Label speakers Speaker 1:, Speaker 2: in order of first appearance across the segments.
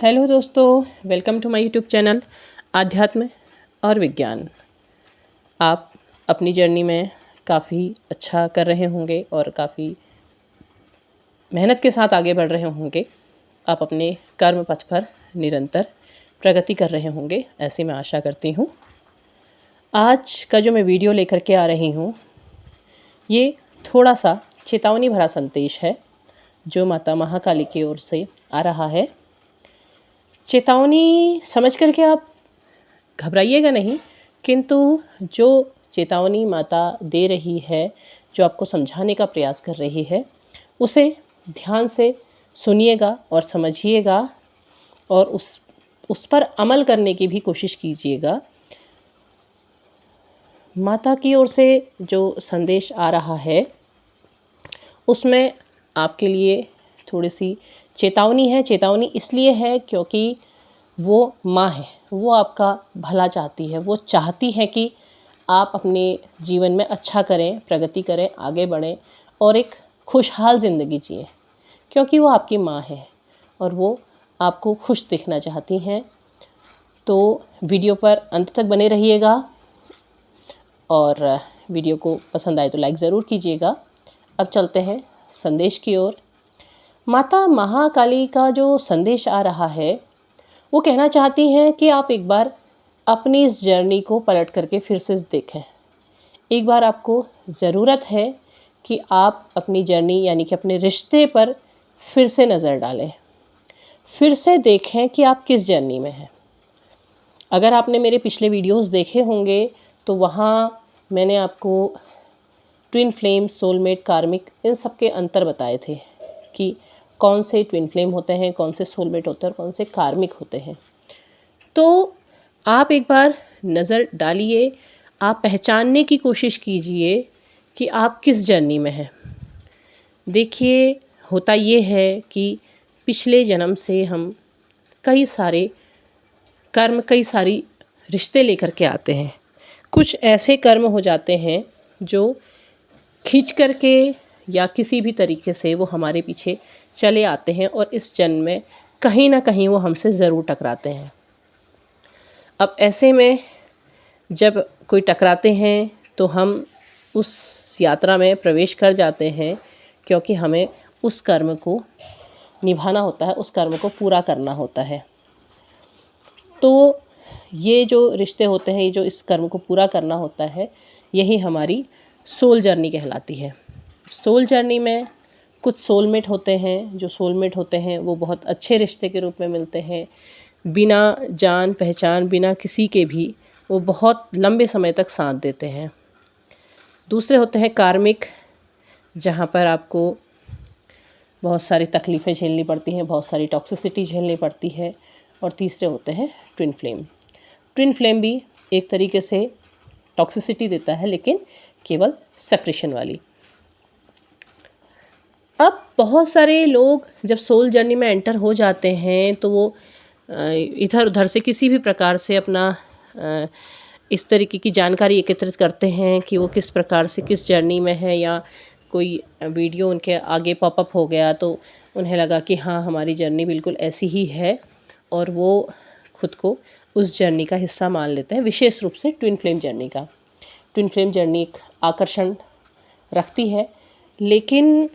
Speaker 1: Hello दोस्तों, welcome to my YouTube channel आध्यात्म और विज्ञान। आप अपनी जर्नी में काफ़ी अच्छा कर रहे होंगे और काफ़ी मेहनत के साथ आगे बढ़ रहे होंगे। आप अपने कर्म पथ पर निरंतर प्रगति कर रहे होंगे, ऐसी मैं आशा करती हूँ। आज का जो मैं वीडियो लेकर के आ रही हूँ, ये थोड़ा सा चेतावनी भरा संदेश है जो माता महाकाली की ओर से आ रहा है। चेतावनी समझ करके आप घबराइएगा नहीं, किंतु जो चेतावनी माता दे रही है, जो आपको समझाने का प्रयास कर रही है, उसे ध्यान से सुनिएगा और समझिएगा और उस पर अमल करने की भी कोशिश कीजिएगा। माता की ओर से जो संदेश आ रहा है उसमें आपके लिए थोड़ी सी चेतावनी है। चेतावनी इसलिए है क्योंकि वो माँ है, वो आपका भला चाहती है। वो चाहती है कि आप अपने जीवन में अच्छा करें, प्रगति करें, आगे बढ़ें और एक खुशहाल ज़िंदगी जिएं, क्योंकि वो आपकी माँ है और वो आपको खुश देखना चाहती हैं। तो वीडियो पर अंत तक बने रहिएगा और वीडियो को पसंद आए तो लाइक ज़रूर कीजिएगा। अब चलते हैं संदेश की ओर। माता महाकाली का जो संदेश आ रहा है, वो कहना चाहती हैं कि आप एक बार अपनी इस जर्नी को पलट करके फिर से देखें। एक बार आपको ज़रूरत है कि आप अपनी जर्नी यानी कि अपने रिश्ते पर फिर से नज़र डालें, फिर से देखें कि आप किस जर्नी में हैं। अगर आपने मेरे पिछले वीडियोस देखे होंगे तो वहाँ मैंने आपको ट्विन फ्लेम, सोलमेट, कार्मिक, इन सब के अंतर बताए थे कि कौन से ट्विन फ्लेम होते हैं, कौन से सोलमेट होते हैं और कौन से कार्मिक होते हैं। तो आप एक बार नज़र डालिए, आप पहचानने की कोशिश कीजिए कि आप किस जर्नी में हैं। देखिए, होता ये है कि पिछले जन्म से हम कई सारे कर्म, कई सारी रिश्ते लेकर के आते हैं। कुछ ऐसे कर्म हो जाते हैं जो खींच करके या किसी भी तरीके से वो हमारे पीछे चले आते हैं और इस जन्म में कहीं ना कहीं वो हमसे ज़रूर टकराते हैं। अब ऐसे में जब कोई टकराते हैं तो हम उस यात्रा में प्रवेश कर जाते हैं, क्योंकि हमें उस कर्म को निभाना होता है, उस कर्म को पूरा करना होता है। तो ये जो रिश्ते होते हैं, ये जो इस कर्म को पूरा करना होता है, यही हमारी सोल जर्नी कहलाती है। सोल जर्नी में कुछ सोलमेट होते हैं। जो सोलमेट होते हैं वो बहुत अच्छे रिश्ते के रूप में मिलते हैं, बिना जान पहचान, बिना किसी के भी वो बहुत लंबे समय तक साथ देते हैं। दूसरे होते हैं कार्मिक, जहाँ पर आपको बहुत सारी तकलीफ़ें झेलनी पड़ती हैं, बहुत सारी टॉक्सिसिटी झेलनी पड़ती है। और तीसरे होते हैं ट्विन फ्लेम। ट्विन फ्लेम भी एक तरीके से टॉक्सिसिटी देता है, लेकिन केवल सेपरेशन वाली। अब बहुत सारे लोग जब सोल जर्नी में एंटर हो जाते हैं तो वो इधर उधर से किसी भी प्रकार से अपना इस तरीके की जानकारी एकत्रित करते हैं कि वो किस प्रकार से किस जर्नी में है, या कोई वीडियो उनके आगे पॉपअप हो गया तो उन्हें लगा कि हाँ, हमारी जर्नी बिल्कुल ऐसी ही है और वो खुद को उस जर्नी का हिस्सा मान लेते हैं। विशेष रूप से ट्विन फ्लेम जर्नी का। ट्विन फ्लेम जर्नी एक आकर्षण रखती है, लेकिन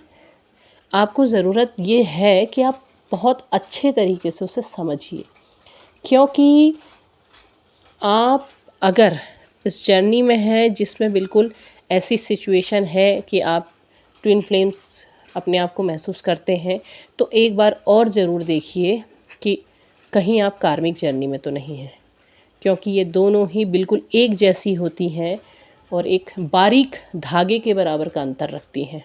Speaker 1: आपको ज़रूरत ये है कि आप बहुत अच्छे तरीके से उसे समझिए, क्योंकि आप अगर इस जर्नी में हैं जिसमें बिल्कुल ऐसी सिचुएशन है कि आप ट्विन फ्लेम्स अपने आप को महसूस करते हैं, तो एक बार और ज़रूर देखिए कि कहीं आप कार्मिक जर्नी में तो नहीं हैं, क्योंकि ये दोनों ही बिल्कुल एक जैसी होती हैं और एक बारीक धागे के बराबर का अंतर रखती हैं।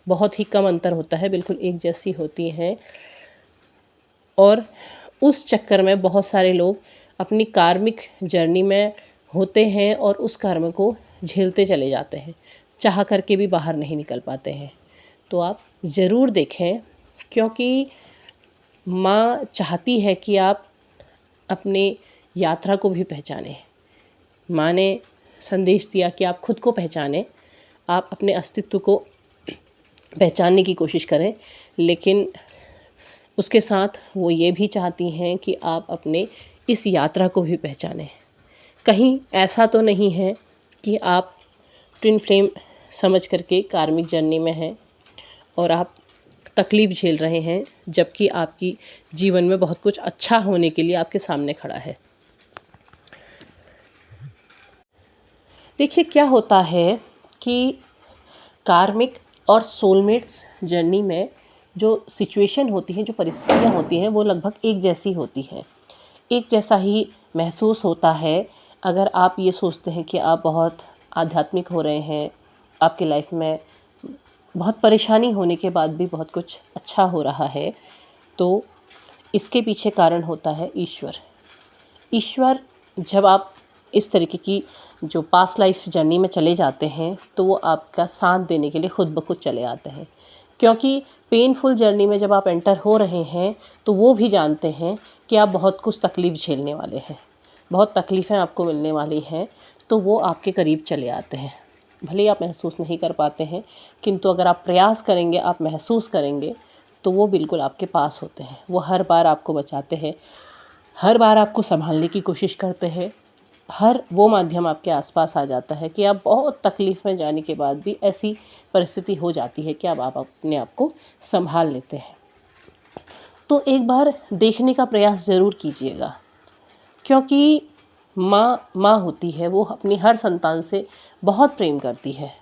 Speaker 1: बहुत ही कम अंतर होता है, बिल्कुल एक जैसी होती हैं। और उस चक्कर में बहुत सारे लोग अपनी कार्मिक जर्नी में होते हैं और उस कर्म को झेलते चले जाते हैं, चाह करके भी बाहर नहीं निकल पाते हैं। तो आप ज़रूर देखें, क्योंकि माँ चाहती है कि आप अपने यात्रा को भी पहचानें। माँ ने संदेश दिया कि आप खुद को पहचानें, आप अपने अस्तित्व को पहचानने की कोशिश करें। लेकिन उसके साथ वो ये भी चाहती हैं कि आप अपने इस यात्रा को भी पहचानें। कहीं ऐसा तो नहीं है कि आप ट्विन फ्लेम समझ करके कार्मिक जर्नी में हैं और आप तकलीफ़ झेल रहे हैं, जबकि आपकी जीवन में बहुत कुछ अच्छा होने के लिए आपके सामने खड़ा है। देखिए क्या होता है कि कार्मिक और सोलमेट्स जर्नी में जो सिचुएशन होती है, जो परिस्थितियाँ होती हैं, वो लगभग एक जैसी होती हैं। एक जैसा ही महसूस होता है। अगर आप ये सोचते हैं कि आप बहुत आध्यात्मिक हो रहे हैं, आपकी लाइफ में बहुत परेशानी होने के बाद भी बहुत कुछ अच्छा हो रहा है, तो इसके पीछे कारण होता है ईश्वर। ईश्वर जब आप इस तरीके की जो पास्ट लाइफ जर्नी में चले जाते हैं, तो वो आपका साथ देने के लिए खुद ब खुद चले आते हैं। क्योंकि पेनफुल जर्नी में जब आप एंटर हो रहे हैं, तो वो भी जानते हैं कि आप बहुत कुछ तकलीफ़ झेलने वाले हैं, बहुत तकलीफ़ें आपको मिलने वाली हैं, तो वो आपके करीब चले आते हैं। भले ही आप महसूस नहीं कर पाते हैं, किंतु अगर आप प्रयास करेंगे, आप महसूस करेंगे, तो वो बिल्कुल आपके पास होते हैं। वो हर बार आपको बचाते हैं, हर बार आपको संभालने की कोशिश करते हैं। हर वो माध्यम आपके आसपास आ जाता है कि आप बहुत तकलीफ़ में जाने के बाद भी ऐसी परिस्थिति हो जाती है कि अब आप अपने आप को संभाल लेते हैं। तो एक बार देखने का प्रयास ज़रूर कीजिएगा, क्योंकि माँ होती है, वो अपनी हर संतान से बहुत प्रेम करती है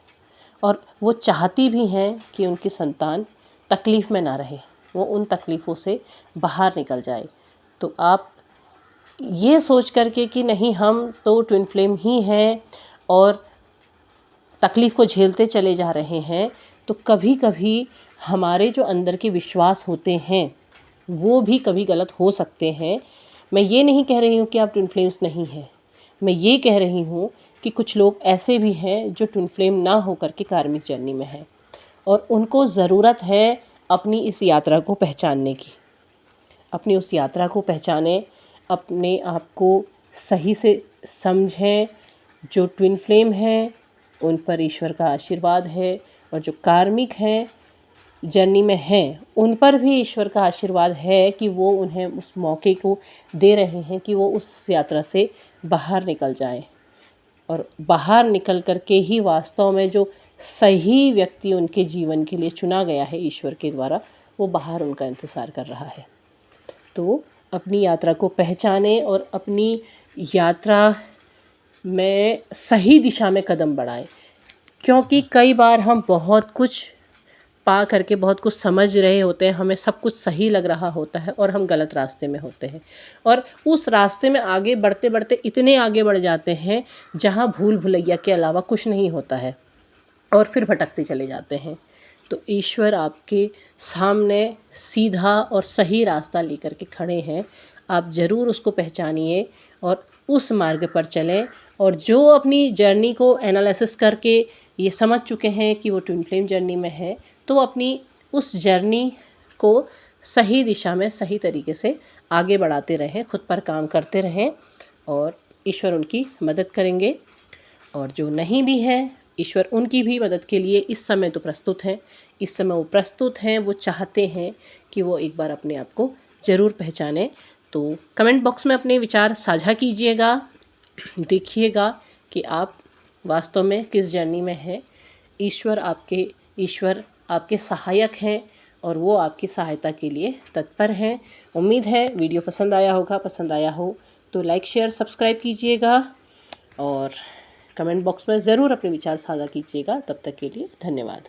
Speaker 1: और वो चाहती भी हैं कि उनकी संतान तकलीफ़ में ना रहे, वो उन तकलीफ़ों से बाहर निकल जाए। तो आप ये सोच करके कि नहीं, हम तो ट्विन फ्लेम ही हैं और तकलीफ़ को झेलते चले जा रहे हैं, तो कभी कभी हमारे जो अंदर के विश्वास होते हैं वो भी कभी गलत हो सकते हैं। मैं ये नहीं कह रही हूँ कि आप ट्विन फ्लेम्स नहीं हैं, मैं ये कह रही हूँ कि कुछ लोग ऐसे भी हैं जो ट्विन फ्लेम ना होकर के कार्मिक जर्नी में हैं और उनको ज़रूरत है अपनी इस यात्रा को पहचानने की। अपनी उस यात्रा को पहचानें, अपने आप को सही से समझें। जो ट्विन फ्लेम हैं उन पर ईश्वर का आशीर्वाद है और जो कार्मिक हैं, जर्नी में हैं, उन पर भी ईश्वर का आशीर्वाद है कि वो उन्हें उस मौके को दे रहे हैं कि वो उस यात्रा से बाहर निकल जाएं और बाहर निकल कर के ही वास्तव में जो सही व्यक्ति उनके जीवन के लिए चुना गया है ईश्वर के द्वारा, वो बाहर उनका इंतज़ार कर रहा है। तो अपनी यात्रा को पहचानें और अपनी यात्रा में सही दिशा में कदम बढ़ाएं, क्योंकि कई बार हम बहुत कुछ पा करके बहुत कुछ समझ रहे होते हैं, हमें सब कुछ सही लग रहा होता है और हम गलत रास्ते में होते हैं और उस रास्ते में आगे बढ़ते बढ़ते इतने आगे बढ़ जाते हैं जहाँ भूल भुलैया के अलावा कुछ नहीं होता है और फिर भटकते चले जाते हैं। तो ईश्वर आपके सामने सीधा और सही रास्ता लेकर के खड़े हैं, आप ज़रूर उसको पहचानिए और उस मार्ग पर चलें। और जो अपनी जर्नी को एनालिसिस करके ये समझ चुके हैं कि वो ट्विन फ्लेम जर्नी में है, तो अपनी उस जर्नी को सही दिशा में सही तरीके से आगे बढ़ाते रहें, खुद पर काम करते रहें और ईश्वर उनकी मदद करेंगे। और जो नहीं भी हैं, ईश्वर उनकी भी मदद के लिए इस समय तो प्रस्तुत हैं। इस समय वो प्रस्तुत हैं, वो चाहते हैं कि वो एक बार अपने आप को ज़रूर पहचानें। तो कमेंट बॉक्स में अपने विचार साझा कीजिएगा, देखिएगा कि आप वास्तव में किस जर्नी में हैं। ईश्वर आपके सहायक हैं और वो आपकी सहायता के लिए तत्पर हैं। उम्मीद है वीडियो पसंद आया होगा। पसंद आया हो तो लाइक शेयर सब्सक्राइब कीजिएगा और कमेंट बॉक्स में ज़रूर अपने विचार साझा कीजिएगा। तब तक के लिए धन्यवाद।